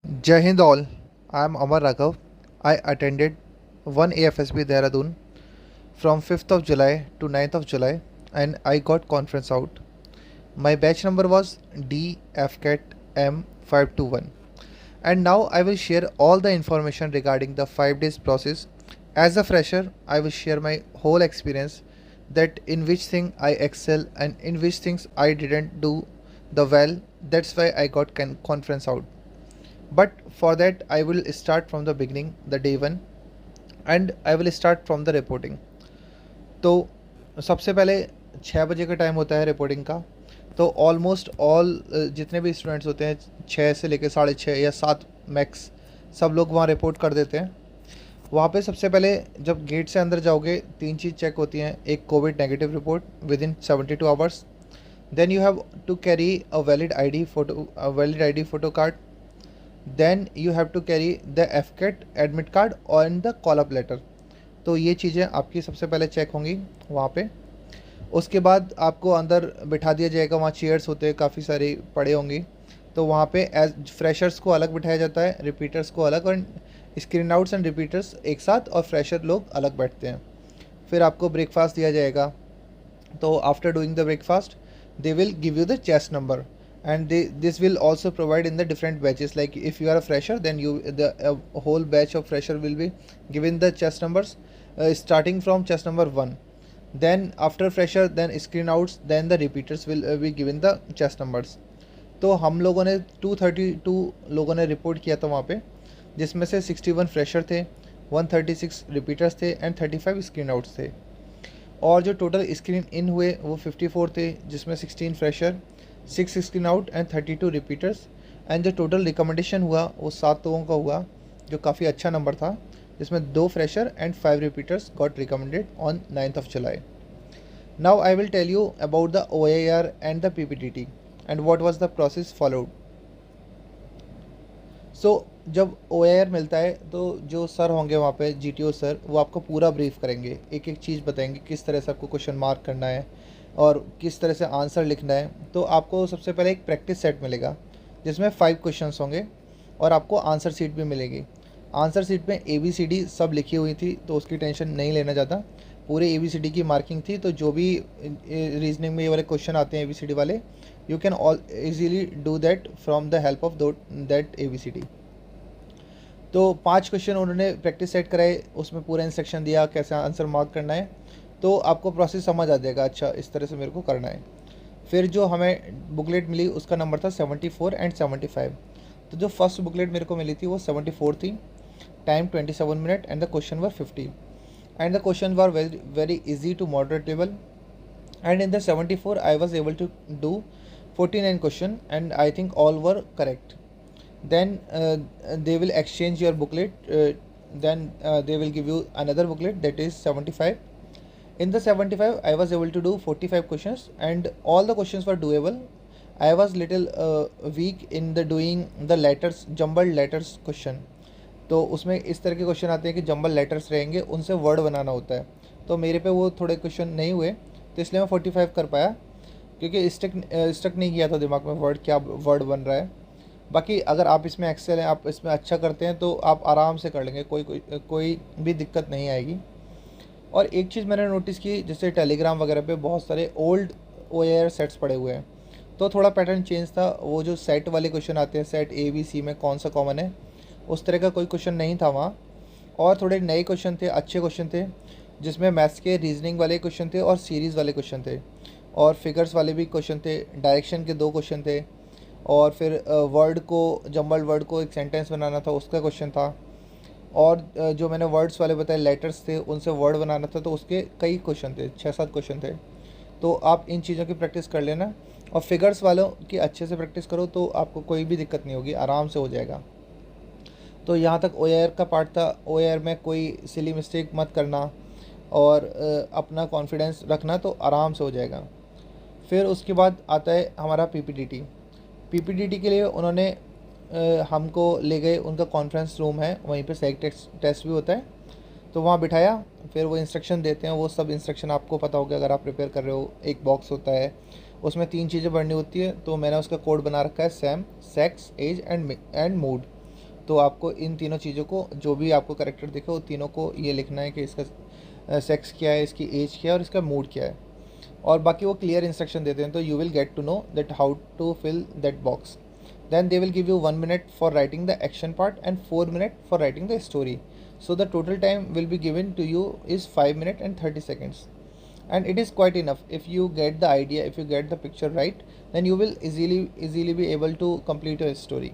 Jai Hind all. I am Amar Raghav. I attended 1 AFSB Dehradun from 5th of July to 9th of July and I got conference out. My batch number was DFCAT M521 and now I will share all the information regarding the 5 days process. As a fresher, I will share my whole experience, that in which thing I excel and in which things I didn't do the well. That's why I got conference out. But for that I will start from the beginning, the day one, and I will start from the reporting. तो सबसे पहले 6 बजे का time होता है reporting का। तो almost all जितने भी स्टूडेंट्स होते हैं 6 से लेकर 6:30 या 7 मैक्स सब लोग वहाँ रिपोर्ट कर देते हैं। वहाँ पे सबसे पहले जब गेट से अंदर जाओगे 3 चीज़ चेक होती हैं। एक COVID negative report within 72 hours, then you have to carry a valid ID photo card, then you have to carry the AFCAT admit card और in the call up letter. तो ये चीज़ें आपकी सबसे पहले चेक होंगी वहाँ पे। उसके बाद आपको अंदर बिठा दिया जाएगा, वहाँ चेयर्स होते हैं काफ़ी सारी पड़े होंगी। तो वहाँ पे एज फ्रेशर्स को अलग बिठाया जाता है, रिपीटर्स को अलग, और स्क्रीन आउट्स एंड रिपीटर्स एक साथ और फ्रेशर लोग अलग बैठते हैं। फिर आपको ब्रेकफास्ट दिया जाएगा। तो after doing the breakfast they will give you the chest number, and this will also provide in the different batches. Like if you are a fresher, then the whole batch of fresher will be given the chest numbers, starting from chest number 1. Then after fresher, then screen outs, then the repeaters will be given the chest numbers. तो हम लोगों ने 232 लोगों ने report किया था वहाँ पे, जिसमें से 61 फ्रेशर थे, 136 रिपीटर्स थे एंड 35 स्क्रीन आउट्स थे। और जो टोटल स्क्रीन इन हुए वो 54 थे, जिसमें 16 fresher, 6 screen out and 32 repeaters. And जो टोटल रिकमेंडेशन हुआ वो 7 लोगों का हुआ, जो काफ़ी अच्छा नंबर था, जिसमें 2 fresher and 5 repeaters got recommended on 9th of July. Now I will tell you about the OAR and the PPDT and what was the process followed. जब ओ मिलता है तो जो सर होंगे वहाँ पे GTO सर, वो आपको पूरा ब्रीफ करेंगे, एक एक चीज़ बताएंगे किस तरह से आपको क्वेश्चन मार्क करना है और किस तरह से आंसर लिखना है। तो आपको सबसे पहले एक प्रैक्टिस सेट मिलेगा जिसमें 5 क्वेश्चंस होंगे और आपको आंसर शीट भी मिलेगी। आंसर शीट में ABCD सब लिखी हुई थी, तो उसकी टेंशन नहीं लेना ज़्यादा। पूरे ABCD की मार्किंग थी, तो जो भी रीजनिंग में ये वाले क्वेश्चन आते हैं ABCD वाले, you can all easily do that from the help of that ABCD। तो 5 क्वेश्चन उन्होंने प्रैक्टिस सेट कराए, उसमें पूरा इंस्ट्रक्शन दिया कैसे आंसर मार्क करना है। तो आपको प्रोसेस समझ आ जाएगा, अच्छा इस तरह से मेरे को करना है। फिर जो हमें बुकलेट मिली उसका नंबर था 74 एंड 75। तो जो फर्स्ट बुकलेट मेरे को मिली थी वो 74 थी, time 27 minute and the question were 50 and the question were very easy to moderate level. And in the 74 I was able to do 49 question and I think all were correct. Then they will exchange your booklet, then they will give you another booklet, that is 75. In the 75 I was able to do 45 questions and all the questions were doable. I was little weak in the doing the letters, jumbled letters question. तो उसमें इस तरह के question आते हैं कि jumble letters रहेंगे, उनसे वर्ड बनाना होता है। तो मेरे पे वो थोड़े क्वेश्चन नहीं हुए, तो इसलिए मैं 45 कर पाया, क्योंकि स्टक नहीं किया था दिमाग में वर्ड, क्या वर्ड बन रहा है। बाकी अगर आप इसमें एक्सेल हैं, आप इसमें अच्छा करते हैं, तो आप आराम से कर लेंगे, कोई भी दिक्कत नहीं आएगी। और एक चीज़ मैंने नोटिस की, जैसे टेलीग्राम वगैरह पे बहुत सारे ओल्ड OAR सेट्स पड़े हुए हैं, तो थोड़ा पैटर्न चेंज था। वो जो सेट वाले क्वेश्चन आते हैं, सेट ABC में कौन सा कॉमन है, उस तरह का कोई क्वेश्चन नहीं था वहाँ। और थोड़े नए क्वेश्चन थे, अच्छे क्वेश्चन थे, जिसमें मैथ्स के रीजनिंग वाले क्वेश्चन थे और सीरीज़ वाले क्वेश्चन थे और फिगर्स वाले भी क्वेश्चन थे, डायरेक्शन के 2 क्वेश्चन थे, और फिर वर्ड को, जंबल्ड वर्ड को एक सेंटेंस बनाना था, उसका क्वेश्चन था। और जो मैंने वर्ड्स वाले बताए लेटर्स थे, उनसे वर्ड बनाना था, तो उसके कई क्वेश्चन थे, 6-7 क्वेश्चन थे। तो आप इन चीज़ों की प्रैक्टिस कर लेना और फिगर्स वालों की अच्छे से प्रैक्टिस करो, तो आपको कोई भी दिक्कत नहीं होगी, आराम से हो जाएगा। तो यहाँ तक OAR का पार्ट था। OAR में कोई सिली मिस्टेक मत करना और अपना कॉन्फिडेंस रखना, तो आराम से हो जाएगा। फिर उसके बाद आता है हमारा PPDT के लिए उन्होंने हमको ले गए, उनका कॉन्फ्रेंस रूम है, वहीं पे सेक टेस्ट भी होता है, तो वहाँ बिठाया। फिर वो इंस्ट्रक्शन देते हैं, वो सब इंस्ट्रक्शन आपको पता होगा अगर आप प्रिपेयर कर रहे हो। एक बॉक्स होता है, उसमें 3 चीज़ें पढ़नी होती है, तो मैंने उसका कोड बना रखा है, सैम, सेक्स, एज एंड मूड। तो आपको इन तीनों चीज़ों को, जो भी आपको कैरेक्टर दिखे, वो तीनों को ये लिखना है कि इसका सेक्स क्या है, इसकी एज क्या है और इसका मूड क्या है। और बाकी वो क्लियर इंस्ट्रक्शन देते हैं, तो you will get to know that how to fill that box. Then they will give you 1 minute for writing the action part and 4 minutes for writing the story. So the total time will be given to you is 5 minutes and 30 seconds. And it is quite enough. If you get the idea, if you get the picture right, then you will easily be able to complete your story.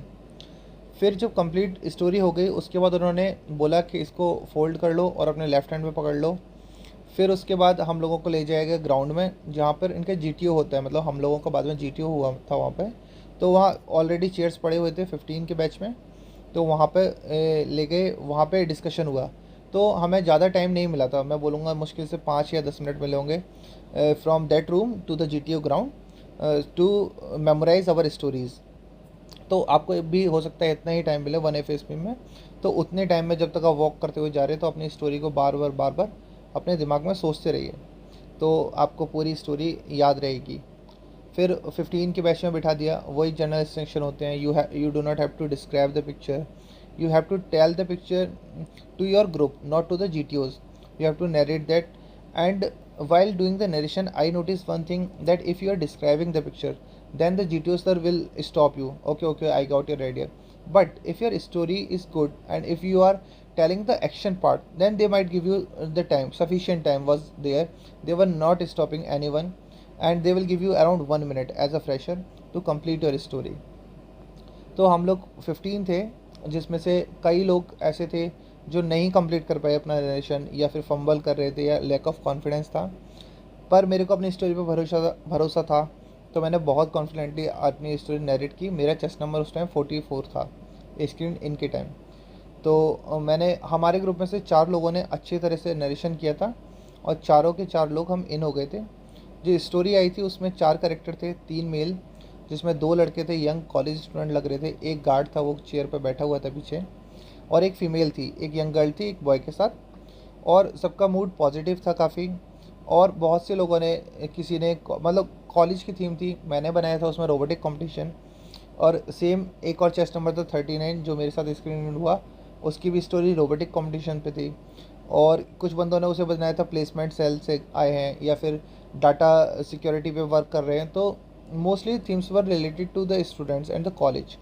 फिर जब complete story हो गई, उसके बाद उन्होंने बोला कि इसको फोल्ड कर लो और अपने लेफ्ट हैंड में पकड़ लो। फिर उसके बाद हम लोगों को ले जाएगा ग्राउंड में, जहाँ पर इनका जीटीओ होता है, मतलब हम लोगों का बाद में जीटीओ हुआ था वहाँ पे। तो वहाँ ऑलरेडी चेयर्स पड़े हुए थे 15 के बैच में, तो वहाँ पे ले गए, वहाँ पे डिस्कशन हुआ। तो हमें ज़्यादा टाइम नहीं मिला था, मैं बोलूँगा मुश्किल से 5 या 10 मिनट मिले होंगे from that room to the GTO ground to memorize our stories. तो आपको भी हो सकता है इतना ही टाइम मिले 1 FSP में। तो उतने टाइम में जब तक आप वॉक करते हुए जा रहे हैं, तो अपनी स्टोरी को बार बार अपने दिमाग में सोचते रहिए, तो आपको पूरी स्टोरी याद रहेगी। फिर 15 के बैच में बिठा दिया, वही जनरल इंस्ट्रक्शन होते हैं। You do not have to describe the picture, you have to tell the picture to your group, not to the GTOs, you have to narrate that. And while doing the narration, I noticed one thing, that if you are describing the picture, then the GTO sir will stop you. Okay, I got your idea. But if your story is good and if you are telling the action part, then they might give you the time, sufficient time was there. They were not stopping anyone, and they will give you around 1 minute as a fresher to complete your story. तो हम लोग 15 थे, जिसमें से कई लोग ऐसे थे जो नहीं कंप्लीट कर पाए अपना नरेशन, या फिर फंबल कर रहे थे, या लैक ऑफ कॉन्फिडेंस था। पर मेरे को अपनी स्टोरी पे भरोसा था, तो मैंने बहुत कॉन्फिडेंटली अपनी स्टोरी नरेट की। मेरा चेस्ट नंबर उस टाइम 44 था स्क्रीन इन के टाइम। तो मैंने, हमारे ग्रुप में से 4 लोगों ने अच्छी तरह से नरेशन किया था, और चारों के 4 लोग हम इन हो गए थे। जो स्टोरी आई थी उसमें 4 कैरेक्टर थे, 3 मेल, जिसमें 2 लड़के थे, यंग कॉलेज स्टूडेंट लग रहे थे, एक गार्ड था, वो चेयर पर बैठा हुआ था पीछे, और एक फ़ीमेल थी, एक यंग गर्ल थी एक बॉय के साथ। और सबका मूड पॉजिटिव था काफ़ी। और बहुत से लोगों ने, किसी ने, मतलब कॉलेज की थीम थी, मैंने बनाया था उसमें रोबोटिक कंपटीशन। और सेम एक और चेस्ट नंबर था 39 जो मेरे साथ स्क्रीन हुआ, उसकी भी स्टोरी रोबोटिक कंपटीशन पे थी। और कुछ बंदों ने उसे बनाया था प्लेसमेंट सेल से आए हैं, या फिर डाटा सिक्योरिटी पे वर्क कर रहे हैं। तो mostly themes were related to the students and the college.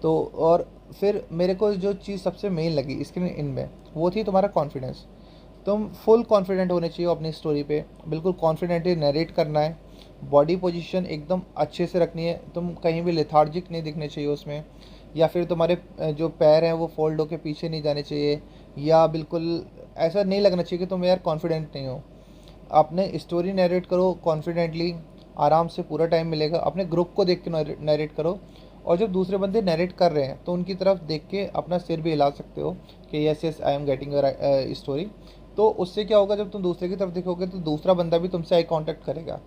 तो और फिर मेरे को जो चीज़ सबसे मेन लगी स्क्रीन इन में, वो थी तुम्हारा कॉन्फिडेंस। तुम फुल कॉन्फिडेंट होने चाहिए अपनी स्टोरी पे, बिल्कुल कॉन्फिडेंटली नरेट करना है। बॉडी पोजीशन एकदम अच्छे से रखनी है, तुम कहीं भी लेथार्जिक नहीं दिखने चाहिए उसमें, या फिर तुम्हारे जो पैर हैं वो फोल्ड होकर पीछे नहीं जाने चाहिए, या बिल्कुल ऐसा नहीं लगना चाहिए कि तुम यार कॉन्फिडेंट नहीं हो। अपने स्टोरी नरेट करो कॉन्फिडेंटली, आराम से पूरा टाइम मिलेगा। अपने ग्रुप को देख के नरेट करो, और जब दूसरे बंदे नरेट कर रहे हैं तो उनकी तरफ देख के अपना सिर भी हिला सकते हो कि yes I am getting your story. तो उससे क्या होगा, जब तुम दूसरे की तरफ देखोगे तो दूसरा बंदा भी तुमसे आई कांटेक्ट करेगा।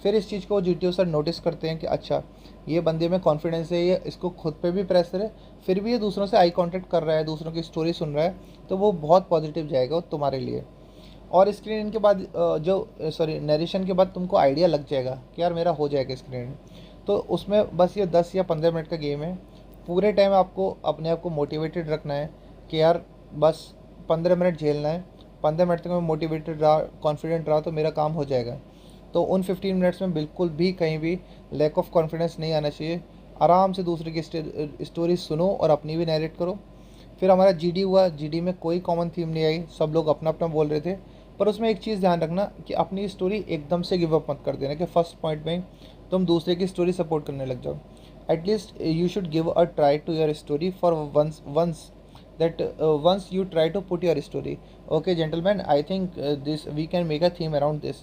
फिर इस चीज़ को GTO सर नोटिस करते हैं कि अच्छा ये बंदे में कॉन्फिडेंस है, ये इसको खुद पे भी प्रेशर है, फिर भी ये दूसरों से आई कांटेक्ट कर रहा है, दूसरों की स्टोरी सुन रहा है, तो वो बहुत पॉजिटिव जाएगा तुम्हारे लिए। और स्क्रीन के बाद नरेशन के बाद तुमको आइडिया लग जाएगा कि यार मेरा हो जाएगा स्क्रीन। तो उसमें बस ये 10 या 15 मिनट का गेम है। पूरे टाइम आपको अपने आप को मोटिवेटेड रखना है कि यार बस 15 मिनट झेलना है, 15 मिनट तक मैं मोटिवेटेड रहा, कॉन्फिडेंट रहा, तो मेरा काम हो जाएगा। तो उन 15 मिनट्स में बिल्कुल भी कहीं भी लैक ऑफ कॉन्फिडेंस नहीं आना चाहिए। आराम से दूसरे की स्टोरी सुनो और अपनी भी नरेट करो। फिर हमारा GD हुआ, GD में कोई कॉमन थीम नहीं आई, सब लोग अपना अपना बोल रहे थे। पर उसमें एक चीज़ ध्यान रखना कि अपनी स्टोरी एकदम से गिव अप मत कर देना कि फर्स्ट पॉइंट में तुम दूसरे की स्टोरी सपोर्ट करने लग जाओ। At least you should give a try to your story for once you try to put your story. Okay gentlemen, I think this we can make a theme around this.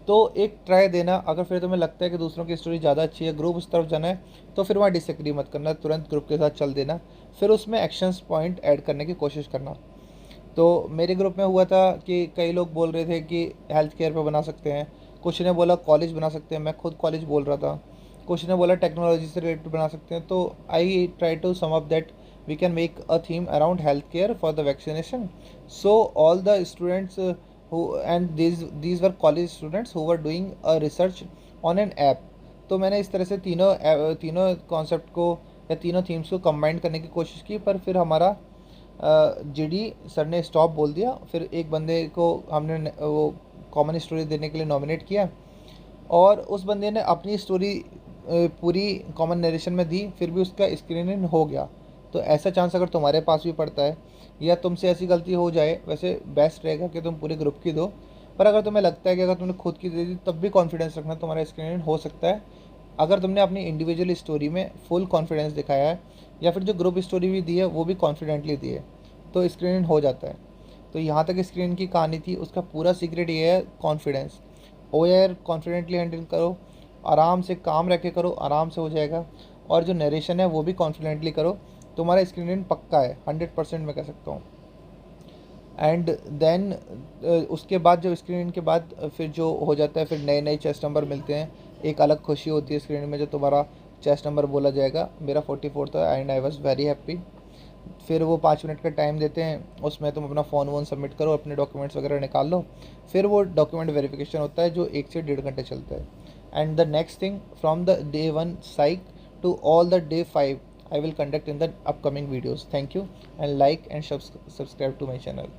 तो एक try देना। अगर फिर तुम्हें लगता है कि दूसरों की स्टोरी ज़्यादा अच्छी है, ग्रुप उस तरफ जाना है, तो फिर वहाँ डिसएग्री मत करना, तुरंत ग्रुप के साथ चल देना। फिर उसमें एक्शंस पॉइंट ऐड करने की कोशिश करना। तो मेरे ग्रुप में हुआ था कि कई लोग बोल रहे थे कि हेल्थ केयर पे बना सकते हैं, कुछ ने बोला कॉलेज बना सकते हैं, मैं खुद कॉलेज बोल रहा था, कुछ ने बोला टेक्नोलॉजी से रिलेटेड बना सकते हैं। तो I try to sum up that we can make a theme around health care for the vaccination. So all the students who and these were college students who were doing a research on an app। तो मैंने इस तरह से तीनों concept को या तीनों themes को कंबाइन करने की कोशिश की, पर फिर हमारा जीडी सर ने स्टॉप बोल दिया। फिर एक बंदे को हमने वो कॉमन स्टोरी देने के लिए नॉमिनेट किया और उस बंदे ने अपनी स्टोरी पूरी कॉमन नरेशन में दी, फिर भी उसका स्क्रीनिंग हो गया। तो ऐसा चांस अगर तुम्हारे पास भी पड़ता है या तुमसे ऐसी गलती हो जाए, वैसे बेस्ट रहेगा कि तुम पूरे ग्रुप की दो, पर अगर तुम्हें लगता है कि अगर तुमने खुद की दे दी तब भी कॉन्फिडेंस रखना, तुम्हारा स्क्रीनिंग हो सकता है। अगर तुमने अपनी इंडिविजुअल स्टोरी में फुल कॉन्फिडेंस दिखाया है या फिर जो ग्रुप स्टोरी भी दी है वो भी कॉन्फिडेंटली दी है, तो स्क्रीनिंग हो जाता है। तो यहाँ तक स्क्रीन की कहानी थी, उसका पूरा सीक्रेट ये है कॉन्फिडेंस। ओआर कॉन्फिडेंटली हैंडल करो, आराम से काम रख के करो, आराम से हो जाएगा। और जो नरेशन है वो भी कॉन्फिडेंटली करो, तुम्हारा स्क्रीनिंग पक्का है, 100% मैं कह सकता हूँ। एंड देन उसके बाद जब स्क्रीनिंग के बाद फिर जो हो जाता है, फिर नए नए चेस्ट नंबर मिलते हैं, एक अलग खुशी होती है स्क्रीनिंग में जब तुम्हारा चेस्ट नंबर बोला जाएगा। मेरा 44 था and I was very happy. फिर वो 5 मिनट का टाइम देते हैं, उसमें तुम अपना फ़ोन वोन सबमिट करो, अपने डॉक्यूमेंट्स वगैरह निकाल लो। फिर वो डॉक्यूमेंट वेरिफिकेशन होता है जो 1 से 1.5 घंटे चलता है। And the next thing from the day 1 psych to all the day 5 I will conduct in the upcoming videos. Thank you and like and subscribe to my channel.